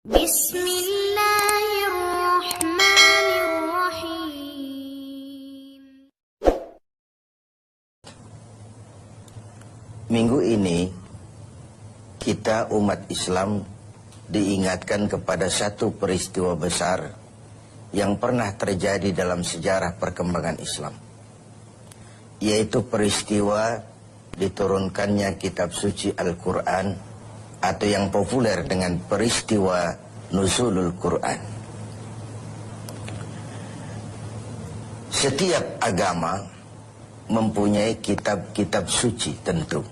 Bismillahirrahmanirrahim. Minggu ini kita umat Islam diingatkan kepada satu peristiwa besar yang pernah terjadi dalam sejarah perkembangan Islam, yaitu peristiwa diturunkannya kitab suci Al-Quran, atau yang populer dengan peristiwa Nuzulul Quran. Setiap agama mempunyai kitab-kitab suci tentu.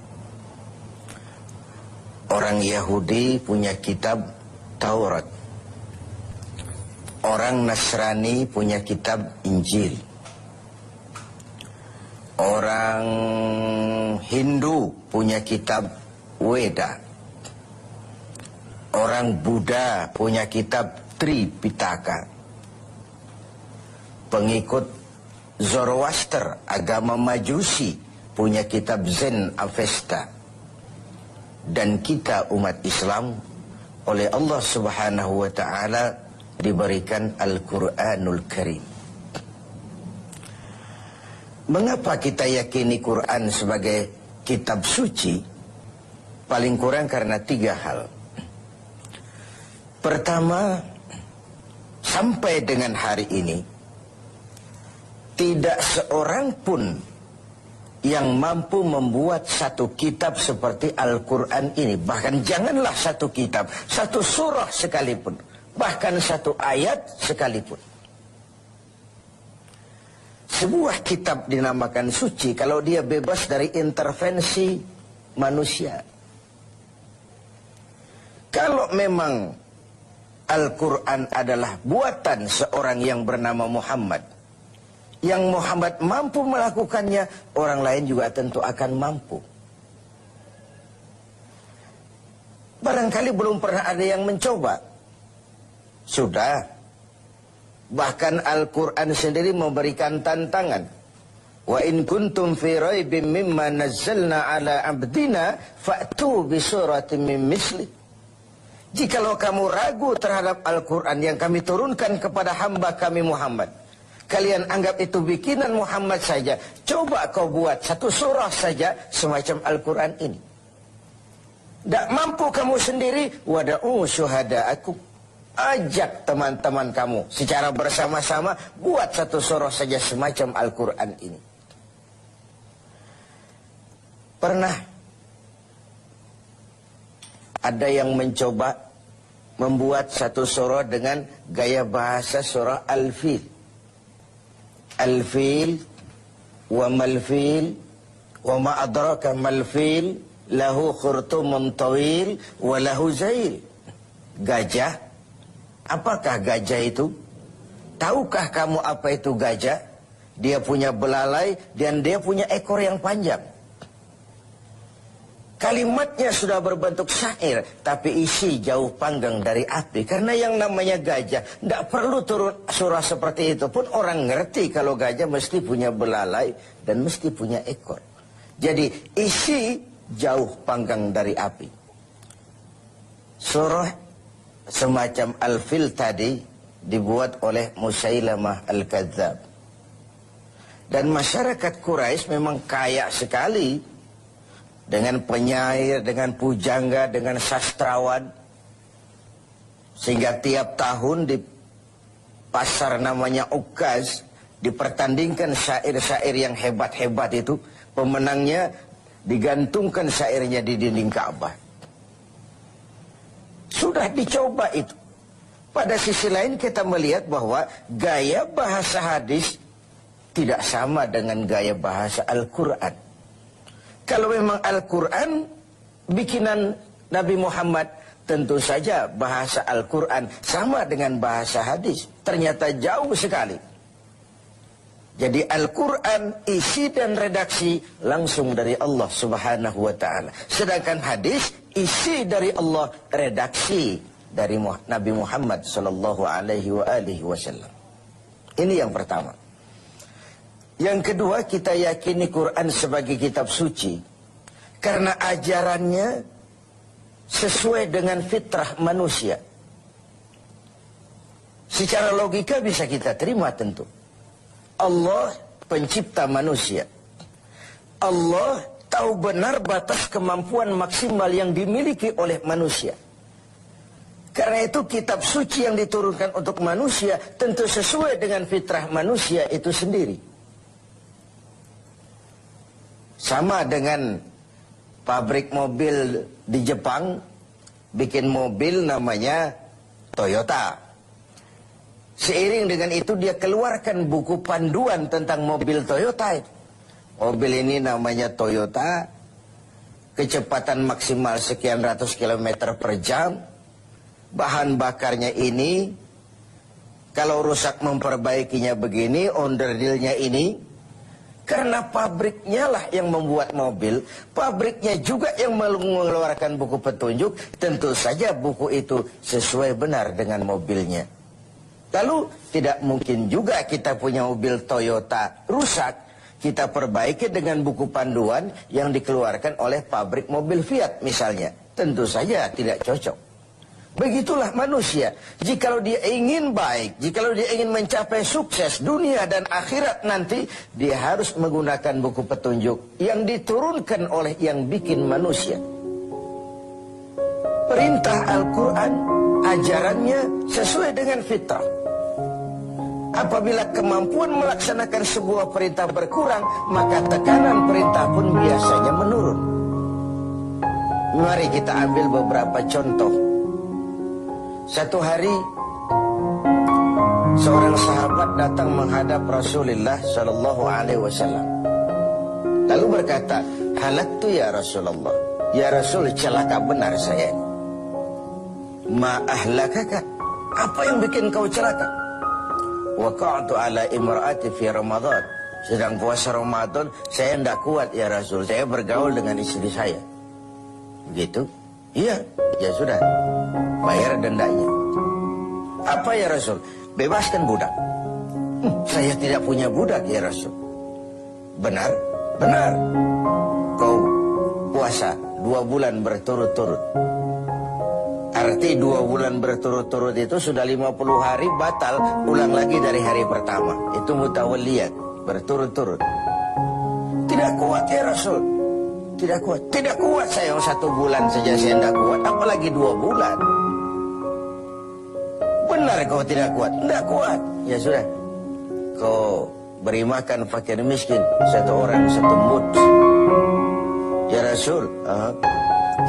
Orang Yahudi punya kitab Taurat. Orang Nasrani punya kitab Injil. Orang Hindu punya kitab Weda. Orang Buddha punya kitab Tripitaka. Pengikut Zoroaster, agama Majusi, punya kitab Zen Avesta. Dan kita umat Islam oleh Allah Subhanahu wa Ta'ala diberikan Al-Quranul Karim. Mengapa kita yakini Quran sebagai kitab suci? Paling kurang karena 3 hal. Pertama, sampai dengan hari ini tidak seorang pun yang mampu membuat satu kitab seperti Al-Quran ini. Bahkan janganlah satu kitab, satu surah sekalipun, bahkan satu ayat sekalipun. Sebuah kitab dinamakan suci kalau dia bebas dari intervensi manusia. Kalau memang Al-Quran adalah buatan seorang yang bernama Muhammad, yang Muhammad mampu melakukannya, orang lain juga tentu akan mampu. Barangkali belum pernah ada yang mencoba. Sudah. Bahkan Al-Quran sendiri memberikan tantangan. Wa in kuntum fi raibim mimma nazzalna ala abdina fa'tu bi suratin min misli. Jikalau kamu ragu terhadap Al-Quran yang kami turunkan kepada hamba kami Muhammad, kalian anggap itu bikinan Muhammad saja, coba kau buat satu surah saja semacam Al-Quran ini. Tak mampu kamu sendiri, wada'u syuhada'akum, ajak teman-teman kamu secara bersama-sama buat satu surah saja semacam Al-Quran ini. Pernah ada yang mencoba membuat satu surah dengan gaya bahasa surah Al-Fil. Al-Fil wa mal-fil wa ma adraka mal-fil lahu khurtumun tawil wa lahu zail. Gajah. Apakah gajah itu? Tahukah kamu apa itu gajah? Dia punya belalai dan dia punya ekor yang panjang. Kalimatnya sudah berbentuk syair, tapi isi jauh panggang dari api. Karena yang namanya gajah, tidak perlu turun surah seperti itu pun orang ngerti kalau gajah mesti punya belalai dan mesti punya ekor. Jadi isi jauh panggang dari api. Surah semacam Al-Fil tadi dibuat oleh Musailamah Al-Kadzab. Dan masyarakat Quraisy memang kaya sekali dengan penyair, dengan pujangga, dengan sastrawan. Sehingga tiap tahun di pasar namanya Ukaz dipertandingkan syair-syair yang hebat-hebat itu. Pemenangnya digantungkan syairnya di dinding Ka'bah. Sudah dicoba itu. Pada sisi lain kita melihat bahwa gaya bahasa hadis tidak sama dengan gaya bahasa Al-Quran. Kalau memang Al-Quran bikinan Nabi Muhammad, tentu saja bahasa Al-Quran sama dengan bahasa hadis. Ternyata jauh sekali. Jadi Al-Quran isi dan redaksi langsung dari Allah Subhanahu wa Ta'ala. Sedangkan hadis isi dari Allah, redaksi dari Nabi Muhammad Sallallahu Alaihi Wasallam. Ini yang pertama. Yang kedua, kita yakini Quran sebagai kitab suci karena ajarannya sesuai dengan fitrah manusia. Secara logika bisa kita terima tentu. Allah pencipta manusia. Allah tahu benar batas kemampuan maksimal yang dimiliki oleh manusia. Karena itu kitab suci yang diturunkan untuk manusia tentu sesuai dengan fitrah manusia itu sendiri. Sama dengan pabrik mobil di Jepang bikin mobil namanya Toyota. Seiring dengan itu dia keluarkan buku panduan tentang mobil Toyota. Mobil ini namanya Toyota, kecepatan maksimal sekian ratus kilometer per jam, bahan bakarnya ini, kalau rusak memperbaikinya begini, onderdilnya ini. Karena pabriknya lah yang membuat mobil, pabriknya juga yang mengeluarkan buku petunjuk, tentu saja buku itu sesuai benar dengan mobilnya. Lalu tidak mungkin juga kita punya mobil Toyota rusak, kita perbaiki dengan buku panduan yang dikeluarkan oleh pabrik mobil Fiat misalnya. Tentu saja tidak cocok. Begitulah manusia. Jikalau dia ingin baik, jikalau dia ingin mencapai sukses dunia dan akhirat nanti, dia harus menggunakan buku petunjuk yang diturunkan oleh yang bikin manusia. Perintah Al-Quran, ajarannya sesuai dengan fitrah. Apabila kemampuan melaksanakan sebuah perintah berkurang, maka tekanan perintah pun biasanya menurun. Mari kita ambil beberapa contoh. Satu hari, seorang sahabat datang menghadap Rasulullah Shallallahu Alaihi Wasallam. Lalu berkata, halaktu ya Rasulullah. Ya Rasul, celaka benar saya. Ma ahlakaka? Apa yang bikin kau celaka? Waqa'tu ala imra'ati fi Ramadan. Sedang puasa Ramadan, saya tidak kuat ya Rasul. Saya bergaul dengan istri saya. Begitu? Iya, ya sudah. Bayar dendanya. Apa ya Rasul? Bebaskan budak. Saya tidak punya budak ya Rasul. Benar? Benar. Kau puasa 2 bulan berturut-turut. Arti 2 bulan berturut-turut itu sudah 50 hari batal, ulang lagi dari hari pertama. Itu mutawalliyat, berturut-turut. Tidak kuat ya Rasul. Tidak kuat. Tidak kuat saya 1 bulan saja saya tidak kuat, apalagi 2 bulan. Benar kau tidak kuat? Tidak kuat. Ya sudah. Kau beri makan fakir miskin 1 orang 1 mud. Ya Rasul,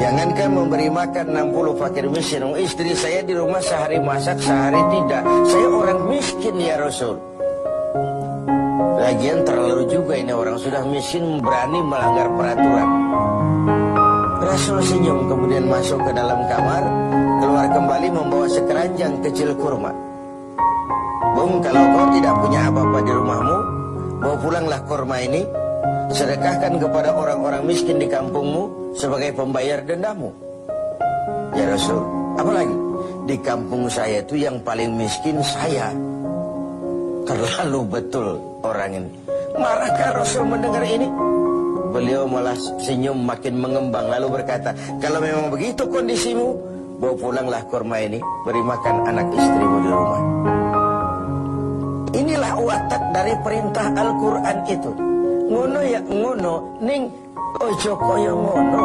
jangankan memberi makan 60 fakir miskin. Istri saya di rumah sehari masak, sehari tidak. Saya orang miskin ya Rasul. Lagian terlalu juga ini orang sudah miskin berani melanggar peraturan. Rasul senyum kemudian masuk ke dalam kamar, keluar kembali membawa sekeranjang kecil kurma. Bung, kalau kau tidak punya apa-apa di rumahmu, bawa pulanglah kurma ini, sedekahkan kepada orang-orang miskin di kampungmu sebagai pembayar dendamu. Ya Rasul, apalagi? Di kampung saya itu yang paling miskin saya. Terlalu betul orang ini. Marahkah Rasul mendengar ini? Beliau malah senyum makin mengembang lalu berkata, kalau memang begitu kondisimu, bawa pulanglah kurma ini, beri makan anak istrimu di rumah. Inilah watak dari perintah Al-Quran itu. Ngono ya ngono, ning ojo koyo ngono.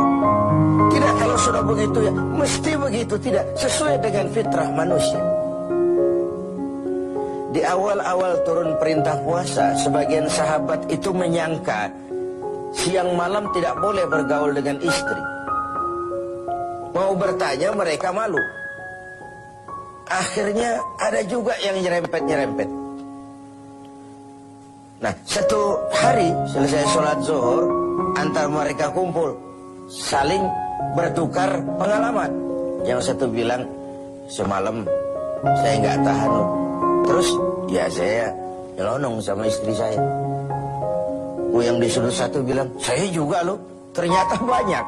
Tidak, kalau sudah begitu ya mesti begitu, tidak sesuai dengan fitrah manusia. Di awal-awal turun perintah puasa, sebagian sahabat itu menyangka siang malam tidak boleh bergaul dengan istri. Mau bertanya mereka malu. Akhirnya ada juga yang nyerempet-nyerempet. Nah, satu hari selesai sholat zuhur, antar mereka kumpul, saling bertukar pengalaman. Yang satu bilang, semalam saya nggak tahan loh. Terus ya saya nyelonong sama istri saya. Yang di sudut satu bilang, saya juga loh. Ternyata banyak.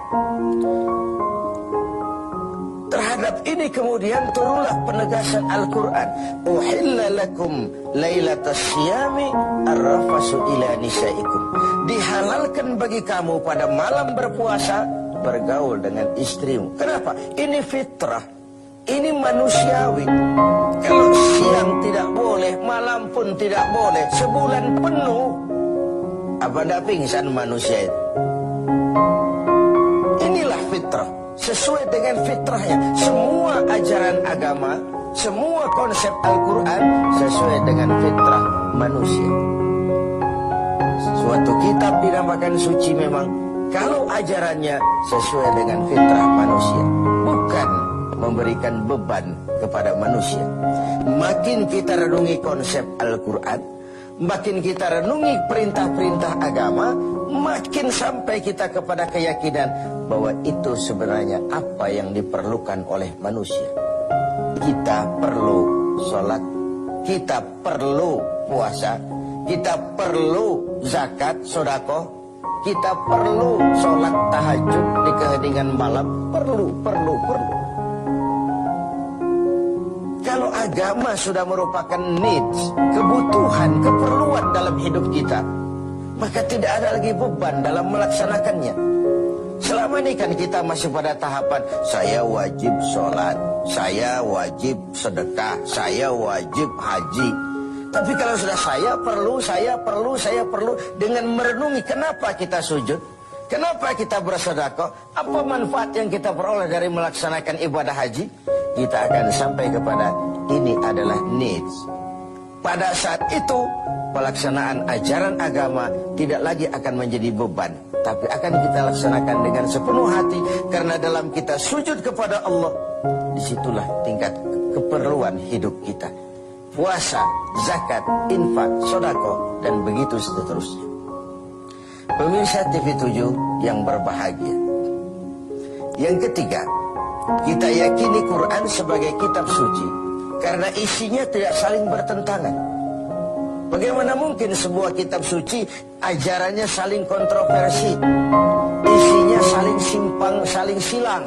Terhadap ini kemudian turunlah penegasan Al-Quran. Uhilla lakum laylatas siyami arrafasu ila nisaikum. Dihalalkan bagi kamu pada malam berpuasa bergaul dengan istrimu. Kenapa? Ini fitrah. Ini manusiawi. Kalau siang pun tidak boleh. Sebulan penuh. Apa tidak pingsan manusia itu? Inilah fitrah. Sesuai dengan fitrahnya. Semua ajaran agama, semua konsep Al-Quran sesuai dengan fitrah manusia. Suatu kitab dinamakan suci memang kalau ajarannya sesuai dengan fitrah manusia, bukan memberikan beban kepada manusia. Makin kita renungi konsep Al-Quran, makin kita renungi perintah-perintah agama, makin sampai kita kepada keyakinan bahwa itu sebenarnya apa yang diperlukan oleh manusia. Kita perlu sholat, kita perlu puasa, kita perlu zakat, sedekah, kita perlu sholat tahajud di keheningan malam, perlu. Kalau agama sudah merupakan needs, kebutuhan, keperluan dalam hidup kita, maka tidak ada lagi beban dalam melaksanakannya. Selama ini kan kita masih pada tahapan saya wajib sholat, saya wajib sedekah, saya wajib haji. Tapi kalau sudah saya perlu dengan merenungi kenapa kita sujud, kenapa kita bersedekah, apa manfaat yang kita peroleh dari melaksanakan ibadah haji, kita akan sampai kepada ini adalah needs. Pada saat itu pelaksanaan ajaran agama tidak lagi akan menjadi beban, tapi akan kita laksanakan dengan sepenuh hati, karena dalam kita sujud kepada Allah, disitulah tingkat keperluan hidup kita. Puasa, zakat, infak, sedekah, dan begitu seterusnya. Pemirsa TV7 yang berbahagia. Yang ketiga, kita yakini Quran sebagai kitab suci karena isinya tidak saling bertentangan. Bagaimana mungkin sebuah kitab suci ajarannya saling kontroversi, isinya saling simpang, saling silang.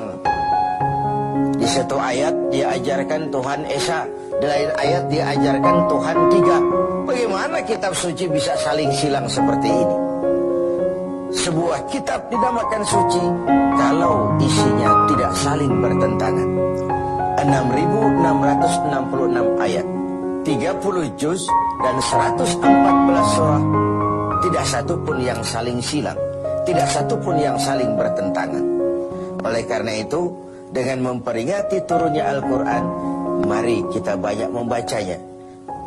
Di satu ayat dia ajarkan Tuhan Esa, di lain ayat dia ajarkan Tuhan tiga. Bagaimana kitab suci bisa saling silang seperti ini? Sebuah kitab dinamakan suci kalau isinya tidak saling bertentangan. 6.666 ayat, 30 juz dan 114 surah, tidak satu pun yang saling silang, tidak satu pun yang saling bertentangan. Oleh karena itu, dengan memperingati turunnya Al-Quran, mari kita banyak membacanya.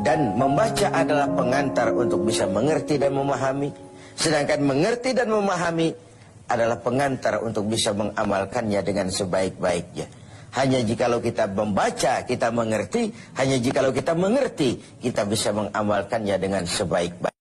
Dan membaca adalah pengantar untuk bisa mengerti dan memahami. Sedangkan mengerti dan memahami adalah pengantar untuk bisa mengamalkannya dengan sebaik-baiknya. Hanya jikalau kita membaca, kita mengerti. Hanya jikalau kita mengerti, kita bisa mengamalkannya dengan sebaik-baiknya.